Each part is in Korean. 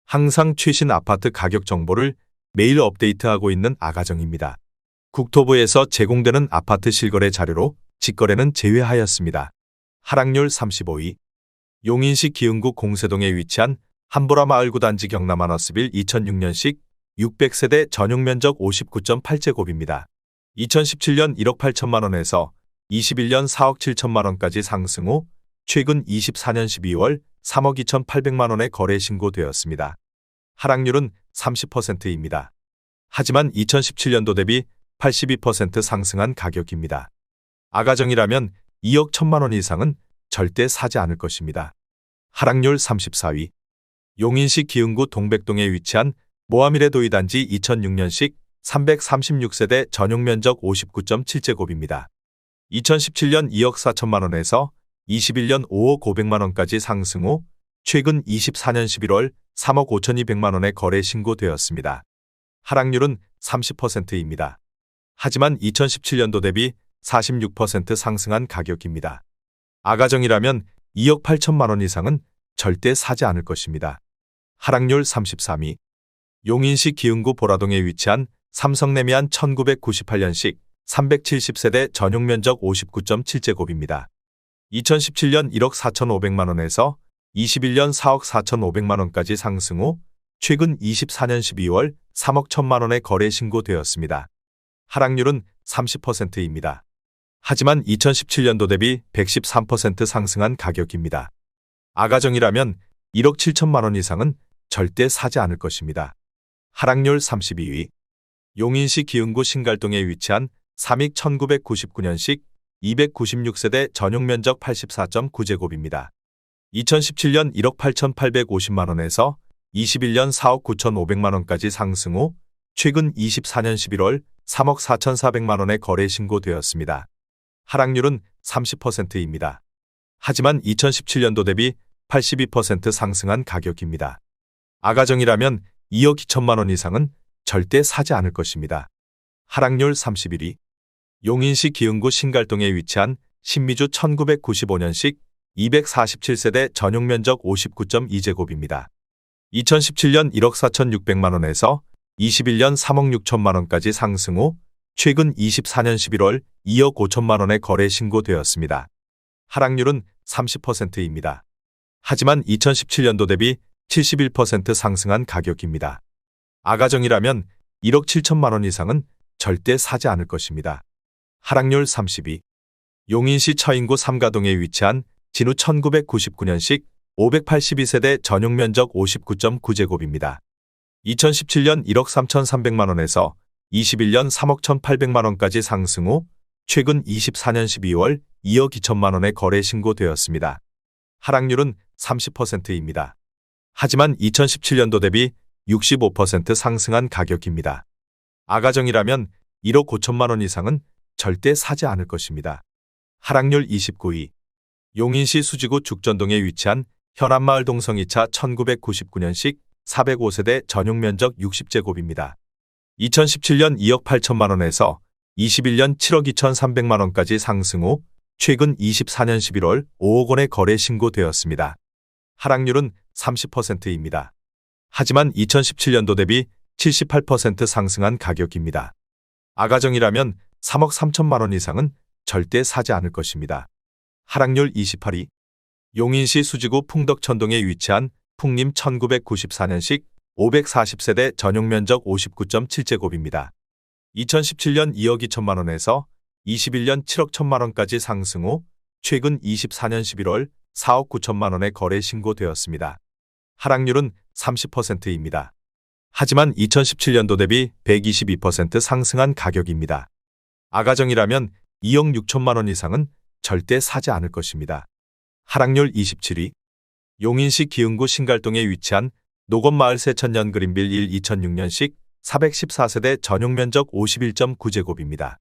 항상 최신 아파트 가격 정보를 매일 업데이트하고 있는 아가정입니다. 국토부에서 제공되는 아파트 실거래 자료로 직거래는 제외하였습니다. 하락률 35위. 용인시 기흥구 공세동에 위치한 한보라마을 구단지 경남한어스빌 2006년식 600세대 전용면적 59.8제곱입니다. 2017년 1억 8천만 원에서 21년 4억 7천만 원까지 상승 후 최근 24년 12월 3억 2,800만 원에 거래 신고되었습니다. 하락률은 30%입니다. 하지만 2017년도 대비 82% 상승한 가격입니다. 아가정이라면 2억 1천만 원 이상은 절대 사지 않을 것입니다. 하락률 34위. 용인시 기흥구 동백동에 위치한 모하미레 도이단지 2006년식 336세대 전용면적 59.7제곱입니다. 2017년 2억 4천만 원에서 21년 5억 500만 원까지 상승 후 최근 24년 11월 3억 5,200만 원에 거래 신고되었습니다. 하락률은 30%입니다. 하지만 2017년도 대비 46% 상승한 가격입니다. 아가정이라면 2억 8천만 원 이상은 절대 사지 않을 것입니다. 하락률 33위. 용인시 기흥구 보라동에 위치한 삼성레미안 1998년식 370세대 전용면적 59.7제곱입니다. 2017년 1억 4,500만 원에서 21년 4억 4,500만 원까지 상승 후 최근 24년 12월 3억 1천만 원에 거래 신고되었습니다. 하락률은 30%입니다. 하지만 2017년도 대비 113% 상승한 가격입니다. 아가정이라면 1억 7천만 원 이상은 절대 사지 않을 것입니다. 하락률 32위. 용인시 기흥구 신갈동에 위치한 삼익 1999년식 296세대 전용면적 84.9제곱입니다. 2017년 1억 8,850만 원에서 21년 4억 9,500만 원까지 상승 후 최근 24년 11월 3억 4,400만 원에 거래 신고되었습니다. 하락률은 30%입니다. 하지만 2017년도 대비 82% 상승한 가격입니다. 아가정이라면 2억 2천만 원 이상은 절대 사지 않을 것입니다. 하락률 31위. 용인시 기흥구 신갈동에 위치한 신미주 1995년식 247세대 전용면적 59.2제곱입니다. 2017년 1억 4,600만 원에서 21년 3억 6천만 원까지 상승 후 최근 24년 11월 2억 5천만 원에 거래 신고되었습니다. 하락률은 30%입니다. 하지만 2017년도 대비 71% 상승한 가격입니다. 아가정이라면 1억 7천만 원 이상은 절대 사지 않을 것입니다. 하락률 32. 용인시 처인구 삼가동에 위치한 진우 1999년식 582세대 전용면적 59.9제곱입니다. 2017년 1억 3,300만 원에서 21년 3억 1,800만 원까지 상승 후 최근 24년 12월 2억 2천만 원에 거래 신고되었습니다. 하락률은 30%입니다. 하지만 2017년도 대비 65% 상승한 가격입니다. 아가정이라면 1억 5천만 원 이상은 절대 사지 않을 것입니다. 하락률 29위. 용인시 수지구 죽전동에 위치한 현안마을 동성 2차 1999년식 405세대 전용면적 60제곱입니다. 2017년 2억 8천만 원에서 21년 7억 2,300만 원까지 상승 후 최근 24년 11월 5억 원에 거래 신고되었습니다. 하락률은 30%입니다. 하지만 2017년도 대비 78% 상승한 가격입니다. 아가정이라면 3억 3천만 원 이상은 절대 사지 않을 것입니다. 하락률 28위. 용인시 수지구 풍덕천동에 위치한 풍림 1994년식 540세대 전용면적 59.7제곱입니다. 2017년 2억 2천만 원에서 21년 7억 1천만 원까지 상승 후 최근 24년 11월 4억 9천만 원에 거래 신고되었습니다. 하락률은 30%입니다. 하지만 2017년도 대비 122% 상승한 가격입니다. 아가정이라면 2억 6천만 원 이상은 절대 사지 않을 것입니다. 하락률 27위. 용인시 기흥구 신갈동에 위치한 노건마을 세천년 그린빌 1 2006년식 414세대 전용면적 51.9제곱입니다.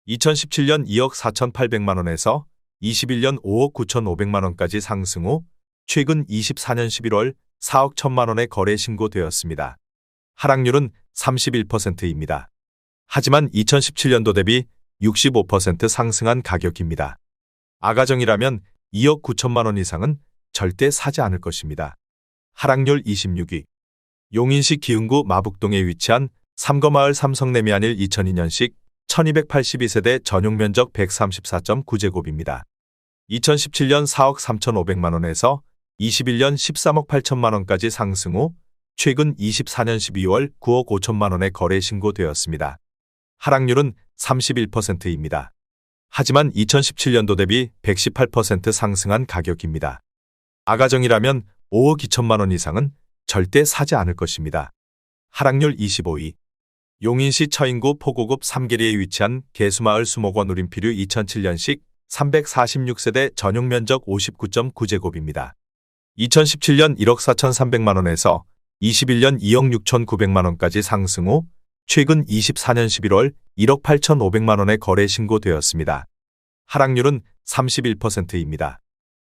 2017년 2억 4,800만 원에서 21년 5억 9,500만 원까지 상승 후 최근 24년 11월 4억 1천만 원에 거래 신고되었습니다. 하락률은 31%입니다. 하지만 2017년도 대비 65% 상승한 가격입니다. 아가정이라면 2억 9천만 원 이상은 절대 사지 않을 것입니다. 하락률 26위. 용인시 기흥구 마북동에 위치한 삼거마을 삼성레미안일 2002년식 1282세대 전용면적 134.9제곱입니다. 2017년 4억 3,500만원에서 21년 13억 8천만원까지 상승 후 최근 24년 12월 9억 5천만원에 거래 신고되었습니다. 하락률은 31%입니다. 하지만 2017년도 대비 118% 상승한 가격입니다. 아가정이라면 5억 2천만원 이상은 절대 사지 않을 것입니다. 하락률 25위. 용인시 처인구 포고급 3계리에 위치한 개수마을 수목원 우림피류 2007년식 346세대 전용면적 59.9제곱입니다. 2017년 1억 4,300만원에서 21년 2억 6,900만원까지 상승 후 최근 24년 11월 1억 8,500만원에 거래 신고되었습니다. 하락률은 31%입니다.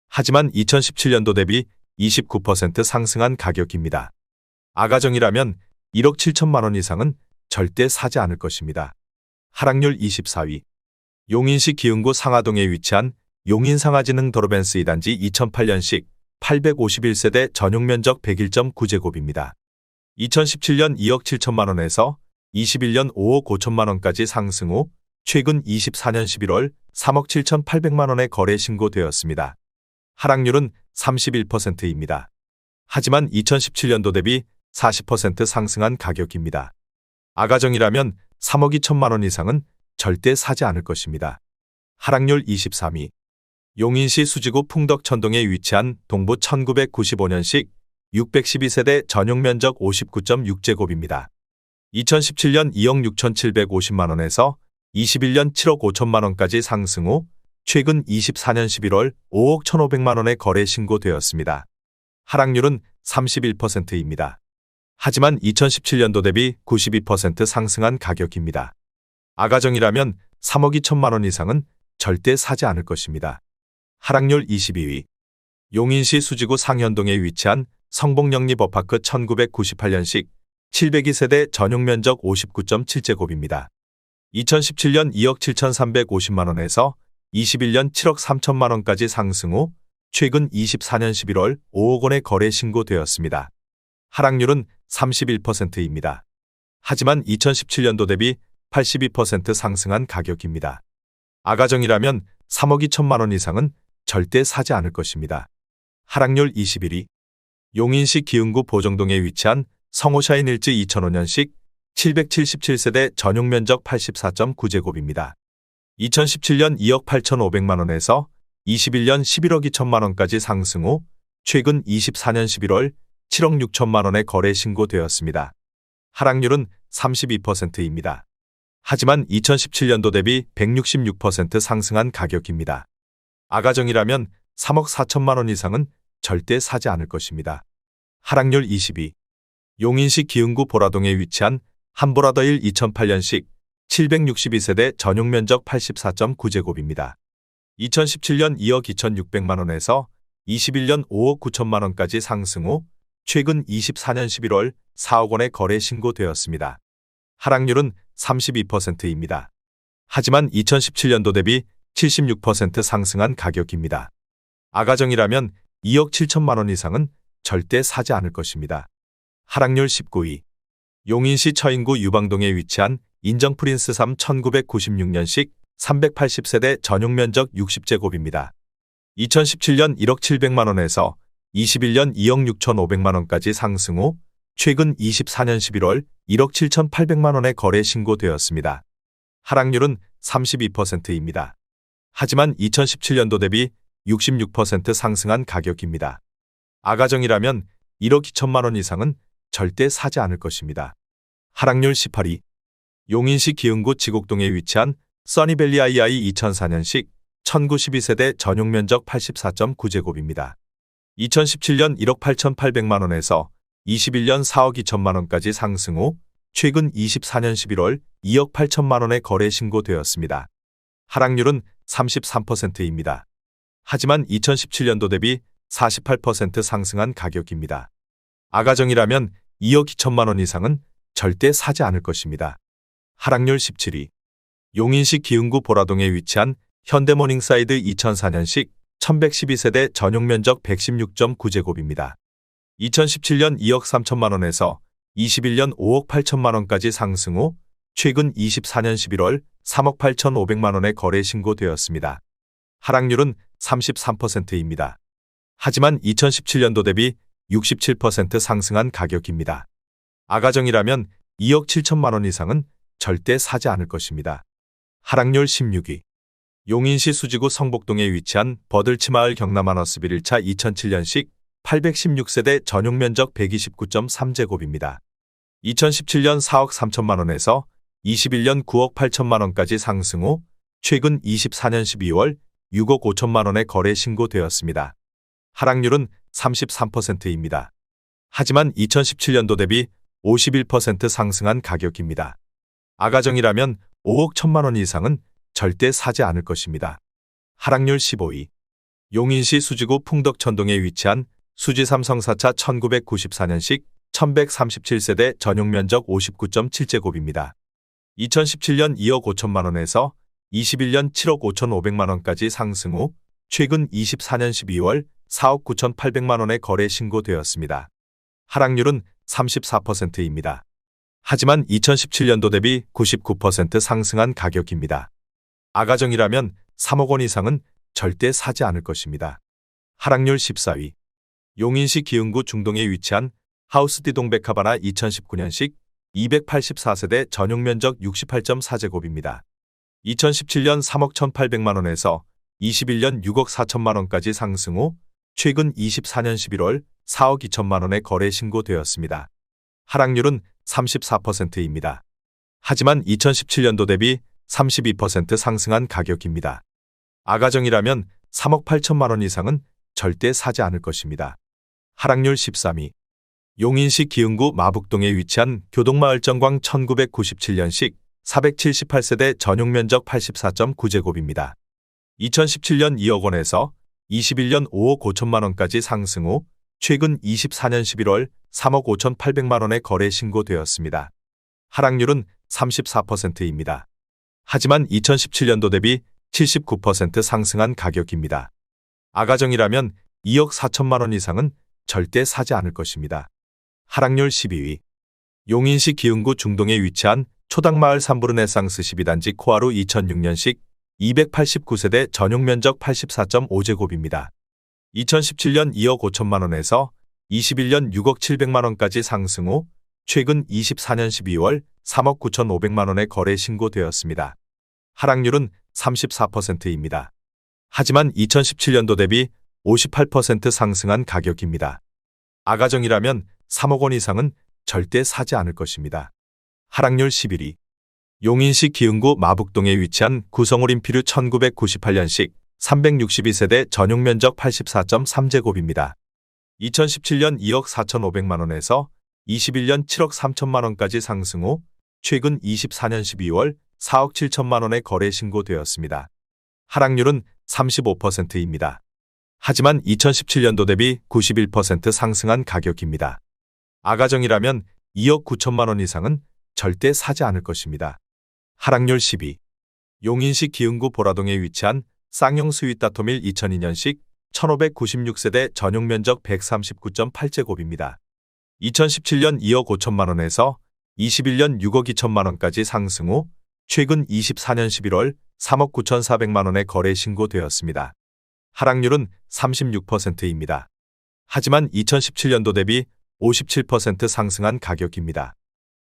하지만 2017년도 대비 29% 상승한 가격입니다. 아가정이라면 1억 7천만원 이상은 절대 사지 않을 것입니다. 하락률 24위. 용인시 기흥구 상하동에 위치한 용인상하진흥 도로벤스 2단지 2008년식 851세대 전용면적 101.9제곱입니다. 2017년 2억 7천만원에서 21년 5억 5천만원까지 상승 후 최근 24년 11월 3억 7,800만원에 거래 신고되었습니다. 하락률은 31%입니다. 하지만 2017년도 대비 40% 상승한 가격입니다. 아가정이라면 3억 2천만원 이상은 절대 사지 않을 것입니다. 하락률 23위. 용인시 수지구 풍덕천동에 위치한 동부 1995년식 612세대 전용면적 59.6제곱입니다. 2017년 2억 6,750만원에서 21년 7억 5천만원까지 상승 후 최근 24년 11월 5억 1,500만원에 거래 신고되었습니다. 하락률은 31%입니다. 하지만 2017년도 대비 92% 상승한 가격입니다. 아가정이라면 3억 2천만원 이상은 절대 사지 않을 것입니다. 하락률 22위. 용인시 수지구 상현동에 위치한 성복영리 버파크 1998년식 702세대 전용면적 59.7제곱입니다. 2017년 2억 7,350만원에서 21년 7억 3천만원까지 상승 후 최근 24년 11월 5억 원에 거래 신고되었습니다. 하락률은 31%입니다. 하지만 2017년도 대비 82% 상승한 가격입니다. 아가정이라면 3억 2천만원 이상은 절대 사지 않을 것입니다. 하락률 21위. 용인시 기흥구 보정동에 위치한 성호샤인 1지 2005년식 777세대 전용면적 84.9제곱입니다. 2017년 2억 8,500만원에서 21년 11억 2천만원까지 상승 후 최근 24년 11월 7억 6천만원에 거래 신고되었습니다. 하락률은 32%입니다. 하지만 2017년도 대비 166% 상승한 가격입니다. 아가정이라면 3억 4천만원 이상은 절대 사지 않을 것입니다. 하락률 22. 용인시 기흥구 보라동에 위치한 한보라더일 2008년식 762세대 전용면적 84.9제곱입니다. 2017년 2억 2,600만원에서 21년 5억 9천만원까지 상승 후 최근 24년 11월 4억 원에 거래 신고되었습니다. 하락률은 32%입니다. 하지만 2017년도 대비 76% 상승한 가격입니다. 아가정이라면 2억 7천만원 이상은 절대 사지 않을 것입니다. 하락률 19위. 용인시 처인구 유방동에 위치한 인정프린스 3 1996년식 380세대 전용면적 60제곱입니다. 2017년 1억 700만원에서 21년 2억 6,500만원까지 상승 후 최근 24년 11월 1억 7,800만원에 거래 신고되었습니다. 하락률은 32%입니다. 하지만 2017년도 대비 66% 상승한 가격입니다. 아가정이라면 1억 2천만원 이상은 절대 사지 않을 것입니다. 하락률 18위. 용인시 기흥구 지곡동에 위치한 써니밸리 II 2004년식 1912세대 전용면적 84.9제곱입니다. 2017년 1억 8,800만원에서 21년 4억 2천만원까지 상승 후 최근 24년 11월 2억 8천만원에 거래 신고되었습니다. 하락률은 33%입니다. 하지만 2017년도 대비 48% 상승한 가격입니다. 아가정이라면 2억 2천만원 이상은 절대 사지 않을 것입니다. 하락률 17위. 용인시 기흥구 보라동에 위치한 현대모닝사이드 2004년식 1112세대 전용면적 116.9제곱입니다. 2017년 2억 3천만원에서 21년 5억 8천만 원까지 상승 후 최근 24년 11월 3억 8,500만 원의 거래 신고되었습니다. 하락률은 33%입니다. 하지만 2017년도 대비 67% 상승한 가격입니다. 아가정이라면 2억 7천만 원 이상은 절대 사지 않을 것입니다. 하락률 16위. 용인시 수지구 성복동에 위치한 버들치마을 경남하너스 1차 2007년식 816세대 전용 면적 129.3제곱입니다. 2017년 4억 3천만 원에서 21년 9억 8천만 원까지 상승 후 최근 24년 12월 6억 5천만 원의 거래 신고되었습니다. 하락률은 33%입니다. 하지만 2017년도 대비 51% 상승한 가격입니다. 아가정이라면 5억 1천만 원 이상은 절대 사지 않을 것입니다. 하락률 15위. 용인시 수지구 풍덕천동에 위치한 수지삼성 4차 1994년식 1137세대 전용 면적 59.7제곱입니다. 2017년 2억 5천만 원에서 21년 7억 5,500만 원까지 상승 후 최근 24년 12월 4억 9,800만 원의 거래 신고되었습니다. 하락률은 34%입니다. 하지만 2017년도 대비 99% 상승한 가격입니다. 아가정이라면 3억 원 이상은 절대 사지 않을 것입니다. 하락률 14위. 용인시 기흥구 중동에 위치한 하우스디동 백화바나 2019년식 284세대 전용 면적 68.4제곱입니다. 2017년 3억 1,800만 원에서 21년 6억 4천만 원까지 상승 후 최근 24년 11월 4억 2천만 원의 거래 신고되었습니다. 하락률은 34%입니다. 하지만 2017년도 대비 32% 상승한 가격입니다. 아가정이라면 3억 8천만 원 이상은 절대 사지 않을 것입니다. 하락률 13위. 용인시 기흥구 마북동에 위치한 교동마을 정광 1997년식 478세대 전용 면적 84.9제곱입니다. 2017년 2억 원에서 21년 5억 5천만 원까지 상승 후 최근 24년 11월 3억 5,800만 원의 거래 신고되었습니다. 하락률은 34%입니다. 하지만 2017년도 대비 79% 상승한 가격입니다. 아가정이라면 2억 4천만 원 이상은 절대 사지 않을 것입니다. 하락률 12위. 용인시 기흥구 중동에 위치한 초당마을 삼부르네상스 12단지 코하루 2006년식 289세대 전용 면적 84.5제곱입니다. 2017년 2억 5천만 원에서 21년 6억 700만 원까지 상승 후 최근 24년 12월 3억 9,500만 원의 거래 신고되었습니다. 하락률은 34%입니다. 하지만 2017년도 대비 58% 상승한 가격입니다. 아가정이라면 3억 원 이상은 절대 사지 않을 것입니다. 하락률 11위. 용인시 기흥구 마북동에 위치한 구성올인피류 1998년식 362세대 전용 면적 84.3제곱입니다. 2017년 2억 4,500만 원에서 21년 7억 3천만 원까지 상승 후 최근 24년 12월 4억 7천만 원의 거래 신고되었습니다. 하락률은 35%입니다. 하지만 2017년도 대비 91% 상승한 가격입니다. 아가정이라면 2억 9천만 원 이상은 절대 사지 않을 것입니다. 하락률 10위. 용인시 기흥구 보라동에 위치한 쌍용 스윗다토밀 2002년식 1596세대 전용 면적 139.8제곱입니다. 2017년 2억 5천만 원에서 21년 6억 2천만 원까지 상승 후 최근 24년 11월 3억 9,400만 원의 거래 신고되었습니다. 하락률은 36%입니다. 하지만 2017년도 대비 57% 상승한 가격입니다.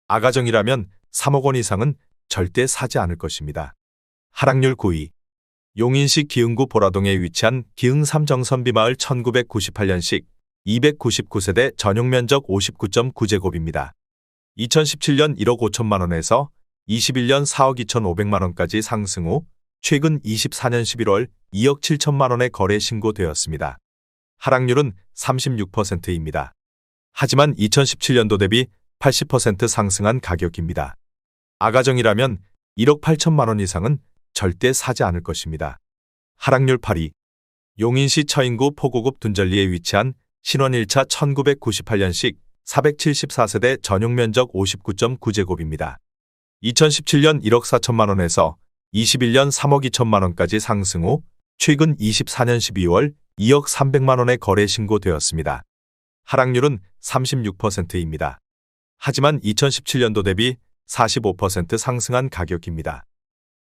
아가정이라면 3억 원 이상은 절대 사지 않을 것입니다. 하락률 9위. 용인시 기흥구 보라동에 위치한 기흥 삼정선비마을 1998년식 299세대 전용 면적 59.9제곱입니다. 2017년 1억 5천만 원에서 21년 4억 2,500만 원까지 상승 후 최근 24년 11월 2억 7천만 원의 거래 신고되었습니다. 하락률은 36%입니다. 하지만 2017년도 대비 80% 상승한 가격입니다. 아가정이라면 1억 8천만 원 이상은 절대 사지 않을 것입니다. 하락률 8위. 용인시 처인구 포고급 둔절리에 위치한 신원 1차 1998년식 474세대 전용 면적 59.9제곱입니다. 2017년 1억 4천만 원에서 21년 3억 2천만 원까지 상승 후 최근 24년 12월 2억 300만 원의 거래 신고되었습니다. 하락률은 36%입니다. 하지만 2017년도 대비 45% 상승한 가격입니다.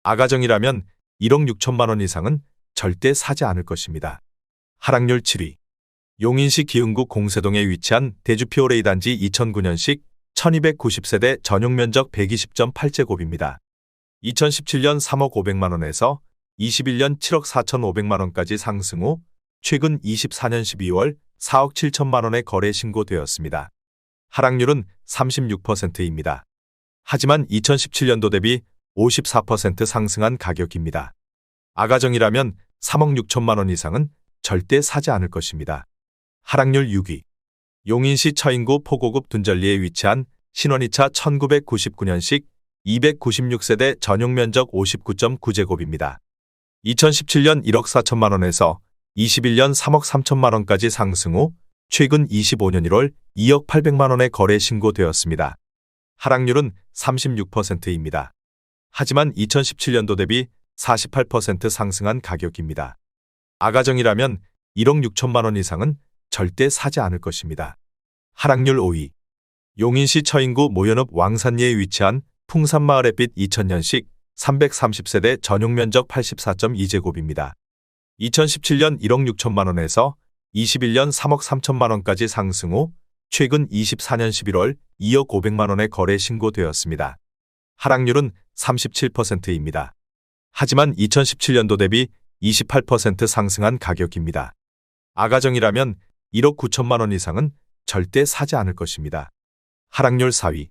아가정이라면 1억 6천만 원 이상은 절대 사지 않을 것입니다. 하락률 7위. 용인시 기흥구 공세동에 위치한 대주피오레이 단지 2009년식 1290세대 전용 면적 120.8제곱입니다. 2017년 3억 500만 원에서 21년 7억 4,500만 원까지 상승 후 최근 24년 12월 4억 7천만 원에 거래 신고되었습니다. 하락률은 36%입니다. 하지만 2017년도 대비 54% 상승한 가격입니다. 아가정이라면 3억 6천만 원 이상은 절대 사지 않을 것입니다. 하락률 6위. 용인시 처인구 포고급 둔절리에 위치한 신원이차 1999년식 296세대 전용 면적 59.9제곱입니다. 2017년 1억 4천만 원에서 21년 3억 3천만 원까지 상승 후 최근 25년 1월 2억 800만 원에 거래 신고되었습니다. 하락률은 36%입니다. 하지만 2017년도 대비 48% 상승한 가격입니다. 아가정이라면 1억 6천만 원 이상은 절대 사지 않을 것입니다. 하락률 5위. 용인시 처인구 모연읍 왕산리에 위치한 풍산마을햇빛 2000년식 330세대 전용 면적 84.2제곱입니다. 2017년 1억 6천만 원에서 21년 3억 3천만 원까지 상승 후 최근 24년 11월 2억 500만 원에 거래 신고되었습니다. 하락률은 37%입니다. 하지만 2017년도 대비 28% 상승한 가격입니다. 아가정이라면 1억 9천만 원 이상은 절대 사지 않을 것입니다. 하락률 4위.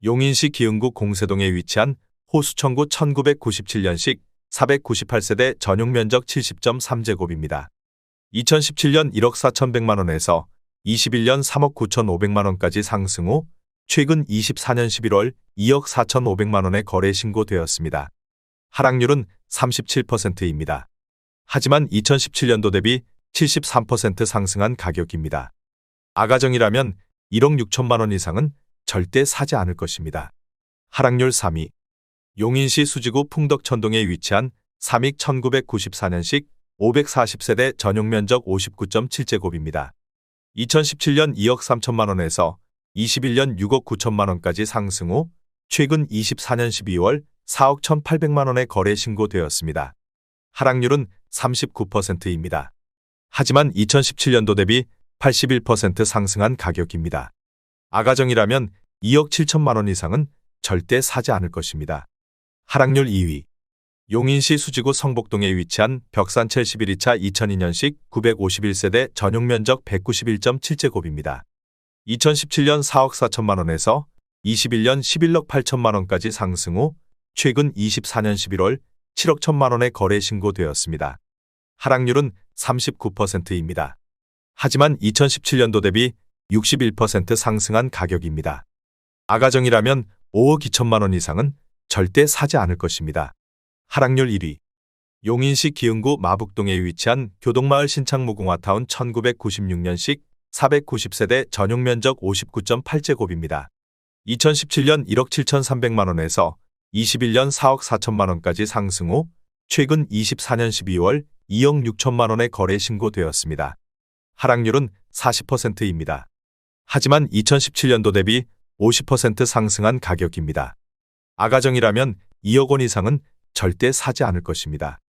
용인시 기흥구 공세동에 위치한 호수천구 1997년식 498세대 전용 면적 70.3제곱입니다. 2017년 1억 4,100만 원에서 21년 3억 9,500만 원까지 상승 후 최근 24년 11월 2억 4,500만 원에 거래 신고되었습니다. 하락률은 37%입니다. 하지만 2017년도 대비 73% 상승한 가격입니다. 아가정이라면 1억 6천만 원 이상은 절대 사지 않을 것입니다. 하락률 3위. 용인시 수지구 풍덕천동에 위치한 삼익 1994년식 540세대 전용 면적 59.7제곱입니다. 2017년 2억 3천만 원에서 21년 6억 9천만 원까지 상승 후 최근 24년 12월 4억 1,800만 원에 거래 신고되었습니다. 하락률은 39%입니다. 하지만 2017년도 대비 81% 상승한 가격입니다. 아가정이라면 2억 7천만 원 이상은 절대 사지 않을 것입니다. 하락률 2위. 용인시 수지구 성복동에 위치한 벽산 71차 2002년식 951세대 전용 면적 191.7제곱입니다. 2017년 4억 4천만 원에서 21년 11억 8천만 원까지 상승 후 최근 24년 11월 7억 1천만 원에 거래 신고되었습니다. 하락률은 39%입니다. 하지만 2017년도 대비 61% 상승한 가격입니다. 아가정이라면 5억 2천만 원 이상은 절대 사지 않을 것입니다. 하락률 1위. 용인시 기흥구 마북동에 위치한 교동마을 신창무궁화타운 1996년식 490세대 전용 면적 59.8제곱입니다. 2017년 1억 7,300만 원에서 21년 4억 4천만 원까지 상승 후 최근 24년 12월 2억 6천만 원에 거래 신고되었습니다. 하락률은 40%입니다. 하지만 2017년도 대비 50% 상승한 가격입니다. 아가정이라면 2억 원 이상은 절대 사지 않을 것입니다.